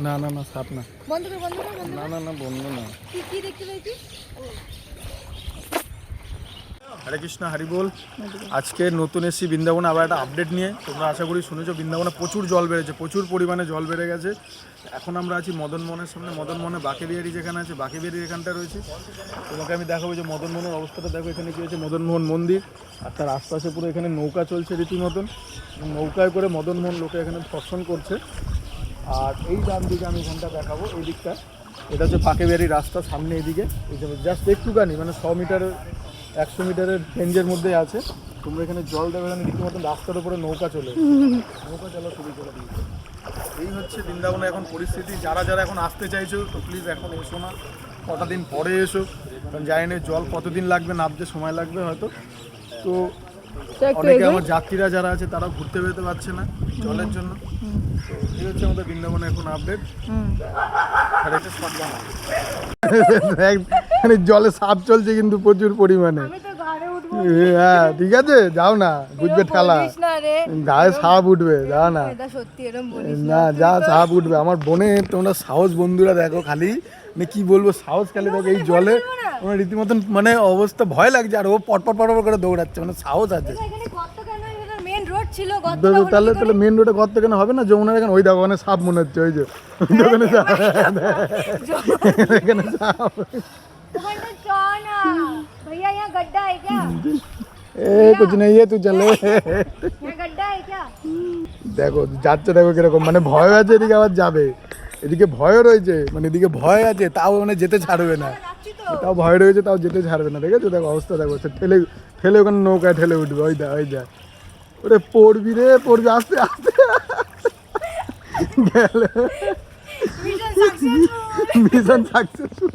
না না না সাপ না, বন্ধ কর না না না বন্ধ না। কি দেখতে পেয়েছিস? হরে কৃষ্ণ, হরি বল। আজকে নতুন এসেছি বৃন্দাবনে আবার একটা আপডেট নিয়ে। তোমরা আশা করি শুনেছো বৃন্দাবনে প্রচুর জল বেড়েছে, প্রচুর পরিমাণে জল বেড়ে গেছে। এখন আমরা আছি মদনমোহনের সামনে। মদনমোহনে বাঁকেবিহারি যেখানে আছে, বাঁকেবিহারি এখানটা রয়েছে। তোমাকে আমি দেখাবো যে মদনমোহনের অবস্থাটা দেখো। এখানে কি হয়েছে, মদনমোহন মন্দির, আর তার আশপাশে পুরো এখানে নৌকা চলছে রীতিমতন। নৌকায় করে মদনমোহন লোকে এখানে দর্শন করছে। আর এই ডান দিকে আমি এখানটা দেখাবো, এই দিকটা এটা হচ্ছে বাঁকেবিহারি রাস্তা, সামনে এদিকে জাস্ট একটুখানি মানে 100 মিটারের 100 মিটারের রেঞ্জের মধ্যে আছে। তোমরা এখানে জল দেবে, এখানে রীতিমতন রাস্তার উপরে নৌকা চলে, নৌকা চলা শুরু করে দিয়েছে। এই হচ্ছে বৃন্দাবনে এখন পরিস্থিতি। যারা যারা এখন আসতে চাইছো তো প্লিজ এখন এসো না, কটা দিন পরে এসো, কারণ জানি না জল কতদিন লাগবে, নামতে সময় লাগবে হয়তো। তো অনেকে আমার যাত্রীরা যারা আছে তারা ঘুরতে বেরোতে পারছে না জলের জন্য। তো এই হচ্ছে আমাদের বৃন্দাবনে এখন আপডেট। আর এটা সব জানা জলে সাপ চলছে কিন্তু প্রচুর পরিমাণে। হ্যাঁ ঠিক আছে, যাও না, বুঝবে ঠেলা, গায়ে সাপ উঠবে, যাও না, না যা সাপ উঠবে। আমার বোনে তোমরা সাহস বন্ধুরা দেখো, খালি মানে কি বলবো, সাহস খালি দেখো এই জলে তোমার রীতিমতন মানে অবস্থা, ভয় লাগছে। আর ও পটপট পটপট করে দৌড়াচ্ছে, মানে সাহস আছে। তাহলে তাহলে মেন রোডে গর্ত কেন হবে না? যমুনার এখানে ওই দেখো, ওখানে সাপ মনে হচ্ছে, ওই যে ওখানে সাপ, এখানে সাপ। कुछ नहीं है, तू चले। দেখো যাচ্ছে, দেখো কিরকম মানে ভয় আছে, এদিকে আবার যাবে, এদিকে ভয় রয়েছে, মানে এদিকে ভয় আছে তাও মানে যেতে ছাড়বে না, তাও ভয় রয়েছে তাও যেতে ছাড়বে না। দেখেছো, দেখো অবস্থা দেখো, সে ঠেলে ঠেলে ওখানে নৌকায় ঠেলে উঠবে। ওই দা ওই দা, ওরে পড়বি রে পড়বি, আস্তে আস্তে গেলে মিশন সাকসেসফুল।